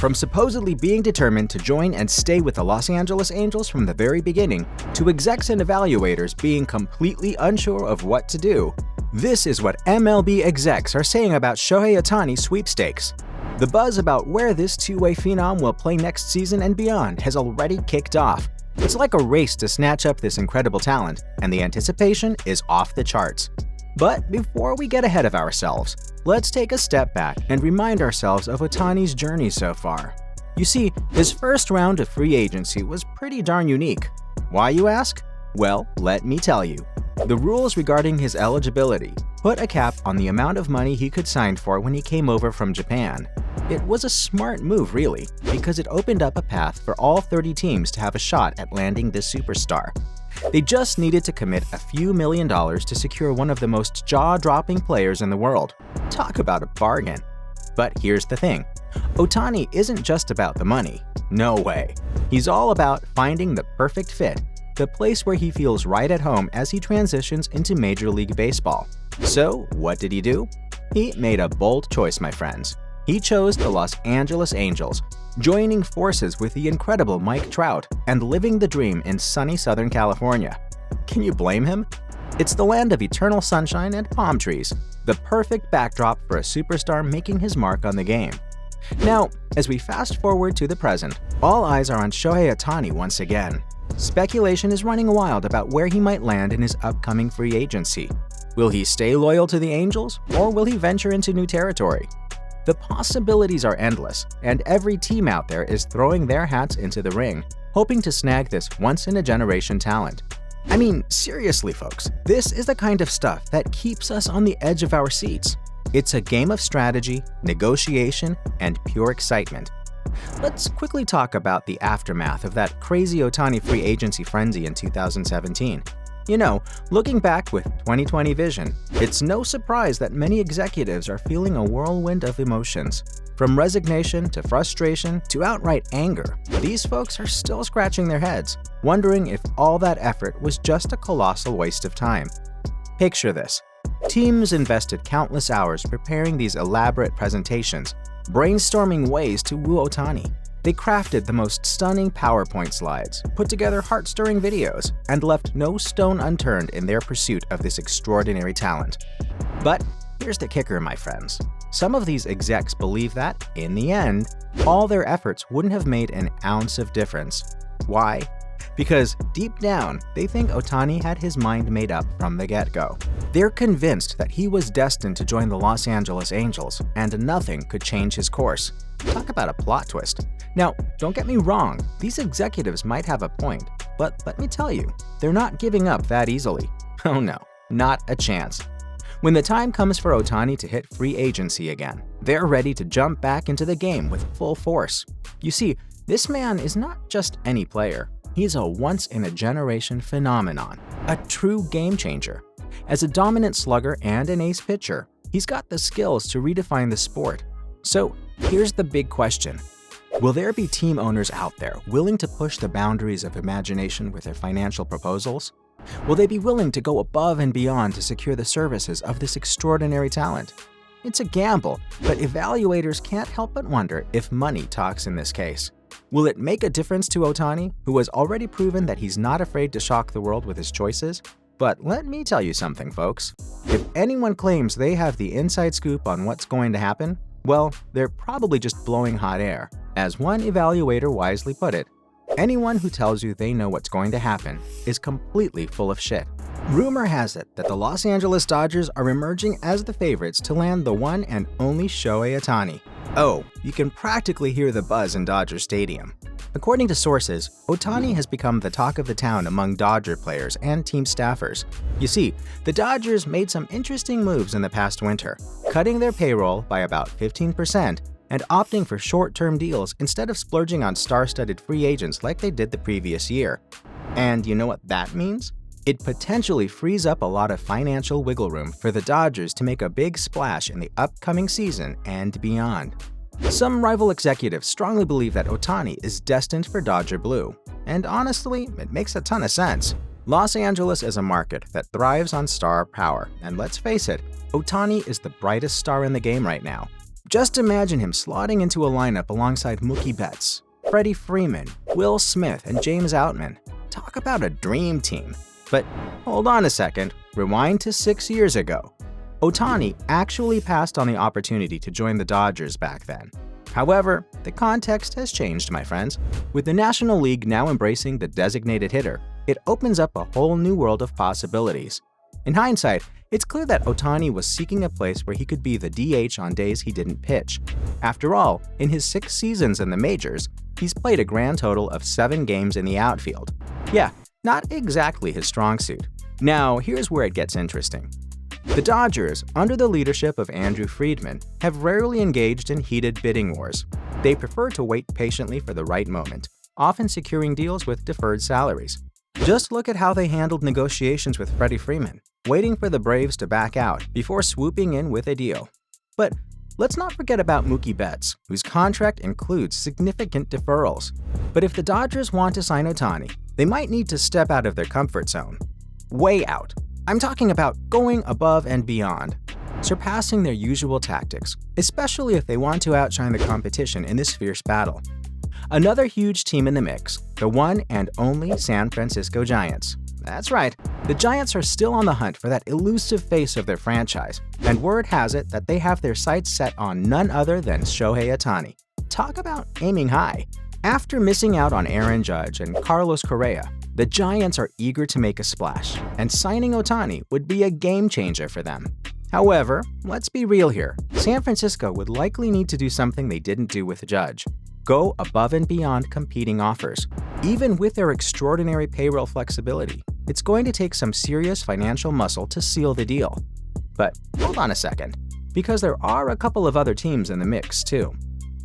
From supposedly being determined to join and stay with the Los Angeles Angels from the very beginning, to execs and evaluators being completely unsure of what to do, this is what MLB execs are saying about Shohei Ohtani sweepstakes. The buzz about where this two-way phenom will play next season and beyond has already kicked off. It's like a race to snatch up this incredible talent, and the anticipation is off the charts. But before we get ahead of ourselves, let's take a step back and remind ourselves of Ohtani's journey so far. You see, his first round of free agency was pretty darn unique. Why, you ask? Well, let me tell you. The rules regarding his eligibility put a cap on the amount of money he could sign for when he came over from Japan. It was a smart move, really, because it opened up a path for all 30 teams to have a shot at landing this superstar. They just needed to commit a few $1,000,000 to secure one of the most jaw-dropping players in the world. Talk about a bargain. But here's the thing. Ohtani isn't just about the money. No way. He's all about finding the perfect fit, the place where he feels right at home as he transitions into Major League Baseball. So, what did he do? He made a bold choice, my friends. He chose the Los Angeles Angels, joining forces with the incredible Mike Trout and living the dream in sunny Southern California. Can you blame him? It's the land of eternal sunshine and palm trees, the perfect backdrop for a superstar making his mark on the game. Now, as we fast forward to the present, all eyes are on Shohei Ohtani once again. Speculation is running wild about where he might land in his upcoming free agency. Will he stay loyal to the Angels, or will he venture into new territory? The possibilities are endless, and every team out there is throwing their hats into the ring, hoping to snag this once-in-a-generation talent. I mean, seriously folks, this is the kind of stuff that keeps us on the edge of our seats. It's a game of strategy, negotiation, and pure excitement. Let's quickly talk about the aftermath of that crazy Ohtani free agency frenzy in 2017. You know, looking back with 2020 vision, it's no surprise that many executives are feeling a whirlwind of emotions. From resignation to frustration to outright anger, these folks are still scratching their heads, wondering if all that effort was just a colossal waste of time. Picture this. Teams invested countless hours preparing these elaborate presentations, brainstorming ways to woo Ohtani. They crafted the most stunning PowerPoint slides, put together heart-stirring videos, and left no stone unturned in their pursuit of this extraordinary talent. But here's the kicker, my friends. Some of these execs believe that, in the end, all their efforts wouldn't have made an ounce of difference. Why? Because deep down, they think Ohtani had his mind made up from the get-go. They're convinced that he was destined to join the Los Angeles Angels, and nothing could change his course. Talk about a plot twist. Now, don't get me wrong, these executives might have a point, but let me tell you, they're not giving up that easily. Oh no, not a chance. When the time comes for Ohtani to hit free agency again, they're ready to jump back into the game with full force. You see, this man is not just any player. He's a once-in-a-generation phenomenon, a true game changer. As a dominant slugger and an ace pitcher, he's got the skills to redefine the sport. So here's the big question. Will there be team owners out there willing to push the boundaries of imagination with their financial proposals? Will they be willing to go above and beyond to secure the services of this extraordinary talent? It's a gamble, but evaluators can't help but wonder if money talks in this case. Will it make a difference to Ohtani, who has already proven that he's not afraid to shock the world with his choices? But let me tell you something, folks. If anyone claims they have the inside scoop on what's going to happen, well, they're probably just blowing hot air. As one evaluator wisely put it, anyone who tells you they know what's going to happen is completely full of shit. Rumor has it that the Los Angeles Dodgers are emerging as the favorites to land the one and only Shohei Ohtani. Oh, you can practically hear the buzz in Dodger Stadium. According to sources, Ohtani has become the talk of the town among Dodger players and team staffers. You see, the Dodgers made some interesting moves in the past winter, cutting their payroll by about 15% and opting for short-term deals instead of splurging on star-studded free agents like they did the previous year. And you know what that means? It potentially frees up a lot of financial wiggle room for the Dodgers to make a big splash in the upcoming season and beyond. Some rival executives strongly believe that Ohtani is destined for Dodger Blue, and honestly, it makes a ton of sense. Los Angeles is a market that thrives on star power, and let's face it, Ohtani is the brightest star in the game right now. Just imagine him slotting into a lineup alongside Mookie Betts, Freddie Freeman, Will Smith, and James Outman. Talk about a dream team. But hold on a second, rewind to 6 years ago. Ohtani actually passed on the opportunity to join the Dodgers back then. However, the context has changed, my friends. With the National League now embracing the designated hitter, it opens up a whole new world of possibilities. In hindsight, it's clear that Ohtani was seeking a place where he could be the DH on days he didn't pitch. After all, in his 6 seasons in the majors, he's played a grand total of 7 games in the outfield. Yeah, not exactly his strong suit. Now, here's where it gets interesting. The Dodgers, under the leadership of Andrew Friedman, have rarely engaged in heated bidding wars. They prefer to wait patiently for the right moment, often securing deals with deferred salaries. Just look at how they handled negotiations with Freddie Freeman, waiting for the Braves to back out before swooping in with a deal. But let's not forget about Mookie Betts, whose contract includes significant deferrals. But if the Dodgers want to sign Ohtani, they might need to step out of their comfort zone. Way out. I'm talking about going above and beyond, surpassing their usual tactics, especially if they want to outshine the competition in this fierce battle. Another huge team in the mix, the one and only San Francisco Giants. That's right, the Giants are still on the hunt for that elusive face of their franchise, and word has it that they have their sights set on none other than Shohei Ohtani. Talk about aiming high. After missing out on Aaron Judge and Carlos Correa, the Giants are eager to make a splash, and signing Ohtani would be a game changer for them. However, let's be real here. San Francisco would likely need to do something they didn't do with Judge. Go above and beyond competing offers. Even with their extraordinary payroll flexibility, it's going to take some serious financial muscle to seal the deal. But hold on a second, because there are a couple of other teams in the mix too.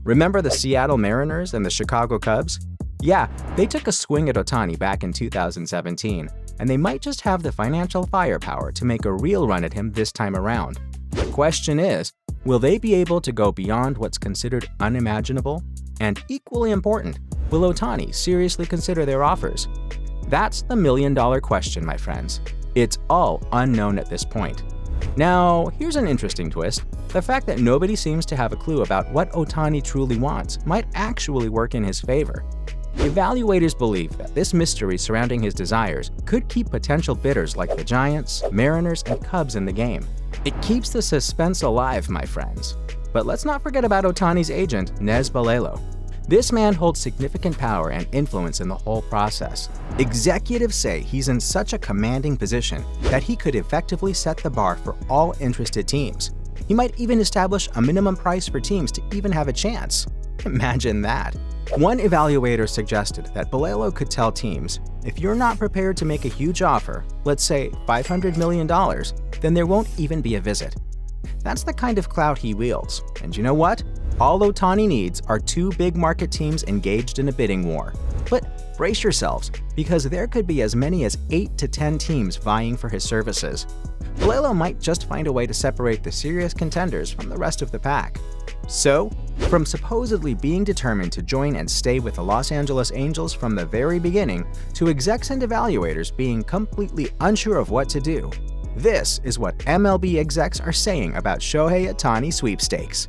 Remember the Seattle Mariners and the Chicago Cubs? Yeah, they took a swing at Ohtani back in 2017, and they might just have the financial firepower to make a real run at him this time around. The question is, will they be able to go beyond what's considered unimaginable? And equally important, will Ohtani seriously consider their offers? That's the million-dollar question, my friends. It's all unknown at this point. Now, here's an interesting twist. The fact that nobody seems to have a clue about what Ohtani truly wants might actually work in his favor. Evaluators believe that this mystery surrounding his desires could keep potential bidders like the Giants, Mariners, and Cubs in the game. It keeps the suspense alive, my friends. But let's not forget about Ohtani's agent, Nez Balelo. This man holds significant power and influence in the whole process. Executives say he's in such a commanding position that he could effectively set the bar for all interested teams. He might even establish a minimum price for teams to even have a chance. Imagine that. One evaluator suggested that Balelo could tell teams, if you're not prepared to make a huge offer, let's say $500 million, then there won't even be a visit. That's the kind of clout he wields. And you know what? All Ohtani needs are 2 big market teams engaged in a bidding war. But brace yourselves, because there could be as many as 8 to 10 teams vying for his services. Balelo might just find a way to separate the serious contenders from the rest of the pack. So, from supposedly being determined to join and stay with the Los Angeles Angels from the very beginning, to execs and evaluators being completely unsure of what to do, this is what MLB execs are saying about Shohei Ohtani sweepstakes.